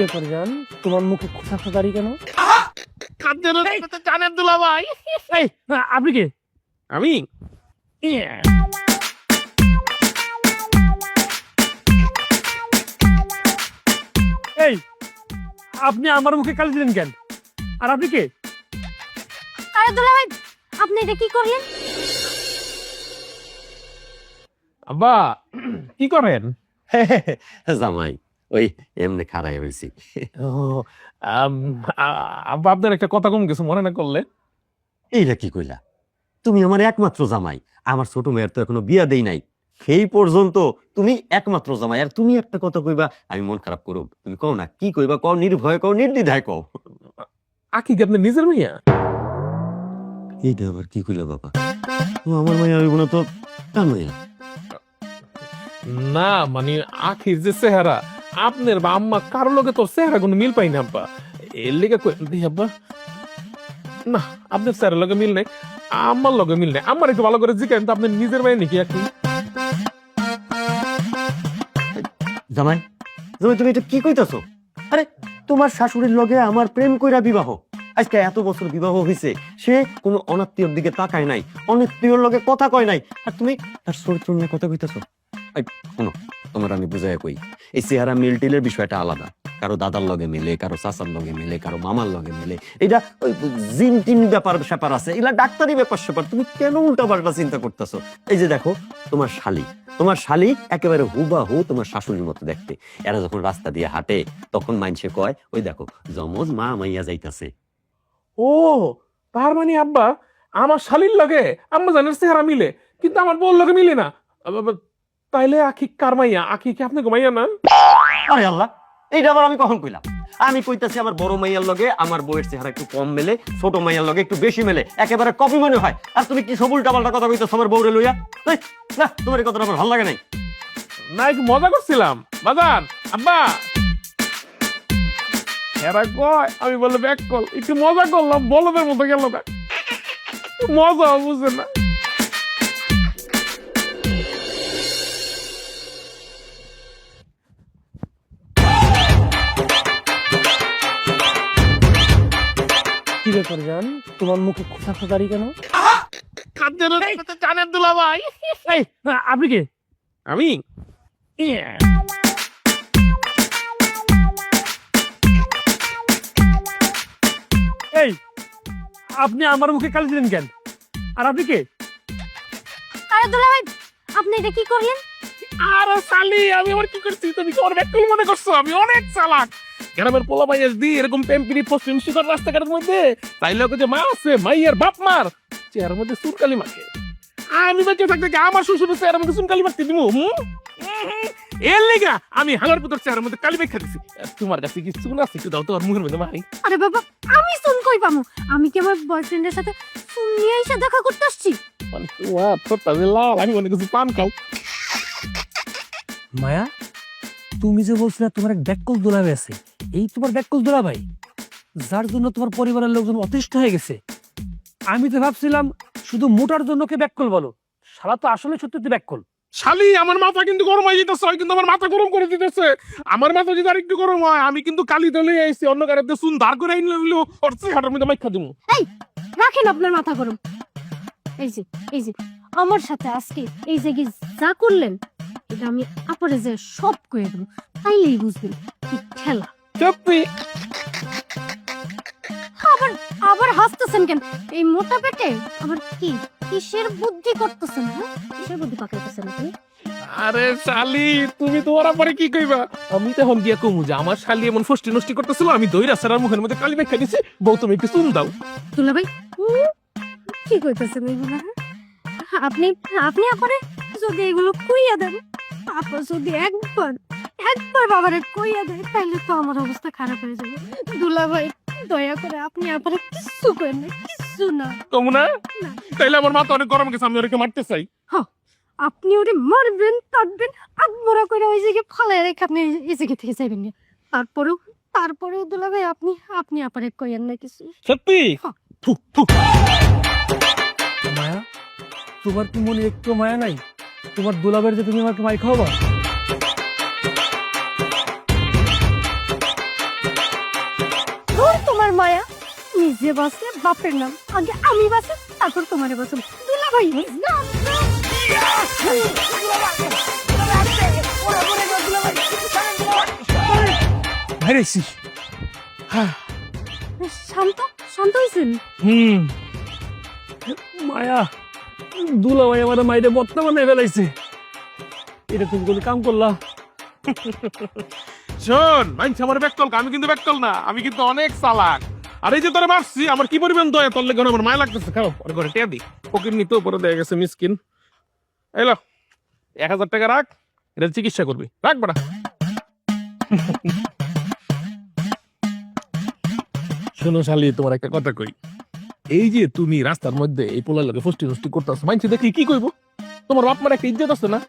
ব্যাপার জান, তোমার মুখে খোঁচা খোঁচা দাড়ি কেন? জানেন দুলা ভাই, এই আপনি কে? আমি এই আপনি আমার মুখে কালি দিলেন কেন? আর আপনি কে? আরে দুলা ভাই, আপনি এটা কি করলেন? আব্বা কি করেন? জামাই ওই এমনি খাড়াই হয়েছি। ও, আব্বা আপনার একটা কথা কম কিছু মনে না করলে? এইটা কি কইলা? তুমি আমার একমাত্র জামাই, আমার ছোট মেয়ের তো এখনো বিয়া দেই নাই, সেই পর্যন্ত তুমি একমাত্র জামাই, আর তুমি একটা কথা কইবা আমি মন খারাপ করব? তুমি কও না, কি কইবা কও, নির্ভয় কও, নির্দ্বিধায় কও। আকি কি আপনার নিজের মেয়া? এইটা আবার কি কইলা বাবা? ও আমার মাইয়া হইব না তো কার মাইয়া? না মানে আখির যে চেহারা, আপনার বা আম্মা কারোর লগে তোর চেহারা কোনো মিল পাই না আব্বা। এর লেগে কই আব্বা, না আপনার চেহারার লগে মিল নাই, আম্মার লগে মিল নাই। আমার একটু ভালো করে জিজ্ঞেন তো, আপনার নিজের মেয়ে নাকি আকি? জামাই, জামাই তুমি এটা কি কইতাছো? আরে তোমার শাশুড়ির লগে আমার প্রেম কইরা বিবাহ, আজকে এত বছর বিবাহ হইছে, সে কোনো অনাত্মীয়র দিকে তাকায় নাই, অনাত্মীয়র লগে কথা কয় নাই, আর তুমি তার চরিত্র নিয়ে কথা কইতাছো। এই শোনো, তোমার আমি বুঝাইয়া কই, এই চেহারা মিলটিলের বিষয়টা আলাদা। কারো দাদার লগে মিলে, কারো চাচার লগে মিলে, কারো মামার লগে মিলে, এটা ওই জিন টিন ব্যাপার স্যাপার আছে, এগুলা ডাক্তারি ব্যাপার স্যাপার। তুমি কেন উল্টা পাল্টা চিন্তা করতেছো? এই যে দেখো, তোমার শালি একেবারে হুবাহু তোমার শাশুড়ির মতো দেখতে। এরা যখন রাস্তা দিয়ে হাঁটে তখন মাইনসে কয়, ওই দেখো জমজ মা মাইয়া যাইতাছে। ও তার মানে আব্বা আমার শালির লগে আম্মা জানের চেহারা মিলে, কিন্তু আমার বউর লগে মিলে না। তাইলে আখি কার মাইয়া? আখি কি আপনি মাইয়া না? আরে আল্লাহ, এইটা আবার আমি কখন কইলাম? আমি কইতাছি আমার বড় মাইয়ার লগে আমার বউয়ের চেহারা একটু কম মেলে, ছোট মাইয়ার লগে একটু বেশি মেলে, একেবারে কপি মনে হয়। আর তুমি কি সব উল্টা পাল্টা কথা কইতাছো আমার বউরে লইয়া? এই, না, তোমার এই কথাটা আমার ভালো লাগে নাই। না একটু মজা করছিলাম বাজান। আব্বা এরা কয় আমি বলে ব্যাক কল, একটু মজা করলাম, বলদের মতো গেল না, মজা বুঝে না। কি ব্যাপার জান, তোমার মুখে খোঁচা খোঁচা দাড়ি কেন? জানেন দুলা ভাই, এই আপনি কে? আমি এই আপনি আমার মুখে কালি দিলেন কেন? আর আপনি কে? আরে দুলা ভাই, আপনি এটা কি করলেন? আরে শালি, আমি আবার কি করছি? তুমি কি ওর ব্যাক কল মনে করছো? আমি অনেক চালাক। গ্রামের পোলা মাইয়াস দি এরকম প্রেমপিরি পশ্চিম শিখর রাস্তাঘাটের মধ্যে তাইলে ওকে যে মা আছে, মাইয়ার বাপ মার চেহারার মধ্যে চুনকালি মাখে। আমি বেঁচে থাকতে কি আমার শ্বশুরের চেহারার মধ্যে চুনকালি মাখতে দিব? এর লিগা আমি হাঙ্গার পুতর চেহারার মধ্যে কালি মেখে দিছি। তোমার কাছে কি চুন আছে? একটু দাও তো, আর মুখের মধ্যে মারি। আরে বাবা, আমি শুন কই পামু? আমি কি আমার বয়ফ্রেন্ডের সাথে শুন নিয়ে এসে দেখা করতে আসছি? মানে তোমার ঠোঁটটা যে লাল, আমি মনে করছি পান খাও। মায়া, তুমি যে বলছিলে তোমার এক ব্যাককল দুলাভাই আছে, এই তোমার ব্যাককল দুলাভাই যার জন্য তোমার পরিবারের লোকজন অতিষ্ঠ হয়ে গেছে? আমি তো ভাবছিলাম শুধু মোটার জন্য কে ব্যাককল বলো, শালা তো আসলে সত্যি ব্যাককল। শালি, আমার মাথা কিন্তু গরম হয়ে যেতেছে, কিন্তু আমার মাথা গরম করে দিতেছে। আমার মাথা যদি আর একটু গরম হয়, আমি কিন্তু কালি দলে আইছি, অন্য কারণে চুন ধার করে আইন লইলো ওর চেহারার মধ্যে মাইখা দিমু। এই রাখেন আপনার মাথা গরম। এই যে আমার সাথে আজকে এই যে কি যা করলেন, এটা আমি আপরে যে সব কয়ে দেবো, তাইলেই বুঝবেন কি ঠেলা। সত্যি আবার আবার হাসতেছেন কেন? এই মোটা পেটে আবার কি কিসের বুদ্ধি করতেছেন? হ্যাঁ, কিসের বুদ্ধি পাকাইতেছেন আপনি? আরে শালি, তুমি তো ওরা পরে কি কইবা? আমি তো এখন গিয়া কমু যে আমার শালি এমন ফষ্টি নষ্টি করতেছিল, আমি দইরা সারার মুখের মধ্যে কালি মেখে দিছি। বউ তুমি একটু চুন দাও। দুলা ভাই, কি কইতেছেন এগুলা? হ্যাঁ? আপনি আপনি আপরে যদি এগুলো কইয়া দেন, আপা যদি একবার বাবারে কইয়া দেয়, তাহলে তো আমার অবস্থা খারাপ হয়ে যাবে। দুলা ভাই, দয়া করে আপনি আপরে কিচ্ছু করেন না, কিচ্ছু না। কমু না? না। তাইলে আমার মাথা অনেক গরম গেছে, আমি ওকে মারতে চাই। আপনি ওরে মারবেন, কাটবেন, আদমরা করে ওই জায়গায় ফালায় রেখে আপনি এই জায়গা থেকে যাবেন না। তারপরেও দুলা ভাই, আপনি আপরে কইয়েন না কিছু। সত্যি? হ্যাঁ। থু, থু। মায়া, তোমার কি মনে একটু মায়া নাই তোমার দুলাভাইয়ের যে তুমি আমাকে মাই খাওয়াবা? নিজে বাঁচলে বাপের নাম, আগে আমি বাঁচি তারপর তোমারে বাঁচব। দুলা ভাই না, ভাইরাইছি। শান্ত শান্ত হয়েছেন? মায়া, দুলা ভাই আমার মাইরে বত্তা বানাই ফেলাইছে। এটা তুমি কোনো কাম করলা? শোন মাইনছে আমার ব্যাককল, আমি কিন্তু ব্যাককল না, আমি কিন্তু অনেক চালাক। আর এই যে তোরা মারছি, আমার কি পরিমাণ দয়া তোর লেগে, আমার মায়া লাগতেছে। খাও ওর ঘরে টিয়া দি, ফকির নিতে উপরে দেয়া গেছে মিসকিন। এলো 1000 টাকা রাখ, এটা চিকিৎসা করবি, রাখ বড়া। শোনো শালি, তোমার একটা কথা কই, এই যে তুমি রাস্তার মধ্যে এই পোলার লগে ফষ্টি ফষ্টি করতেছো, মাইনছে দেখি কি কইবো? তোমার বাপ মার একটা ইজ্জত আছে না?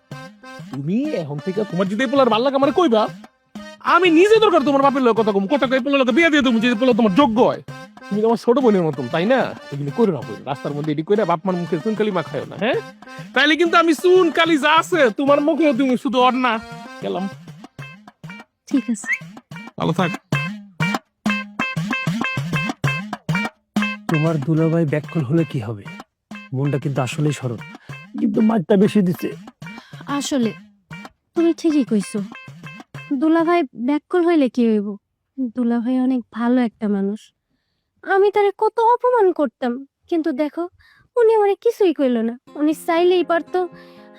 তুমি এখন থেকে তোমার যদি এই পোলার ভাল লাগে আমার কইবা, আমি নিজে দরকার তোমার বাপের লোক কথা কম, কথা কই পোলার লোকে বিয়ে দিয়ে দেবো, যে পোলা তোমার যোগ্য হয়। তুমি তোমার ছোট বোনের মতন, তাই না? এগুলি করে না, রাস্তার মধ্যে এটি করে বাপ মার মুখে চুনকালি মা খায় না, হ্যাঁ? তাইলে কিন্তু আমি চুনকালি যা আছে তোমার মুখে তুমি শুধু অর না। গেলাম, ঠিক আছে। ভালো থাক। তোমার দুলাভাই ব্যাককল হলে কি হবে? মনটা কিন্তু আসলেই সরল, কিন্তু মারটা বেশি দিছে। আসলে তুমি ঠিকই কইছো, দুলাভাই ব্যাককল হইলে কি হইব? দুলাভাই অনেক ভালো একটা মানুষ। আমি তারে কত অপমান করতাম, কিন্তু দেখো উনি আমারে কিছুই কইল না। উনি চাইলেই পারতো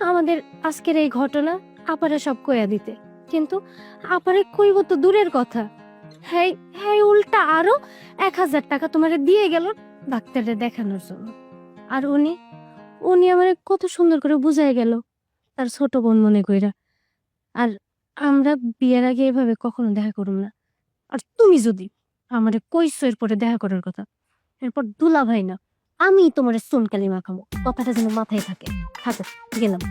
আমাদের আজকের এই ঘটনা আপারে সব কইয়া দিতে, কিন্তু আপারে কইব তো দূরের কথা। হ্যাঁ হ্যাঁ, উল্টা আরো 1000 টাকা তোমারে দিয়ে গেল ডাক্তারে দেখানোর জন্য। আর উনি উনি আমারে কত সুন্দর করে বুঝাই গেল তার ছোট বোন মনে কইরা। আর আমরা বিয়ের আগে এভাবে কখনো দেখা করুম না। আর তুমি যদি আমারে কইছো এরপরে দেখা করার কথা, এরপর দুলা ভাই না, আমি তোমারে চুনকালি মাখামো, কথাটা যেন মাথায় থাকে। গেলাম।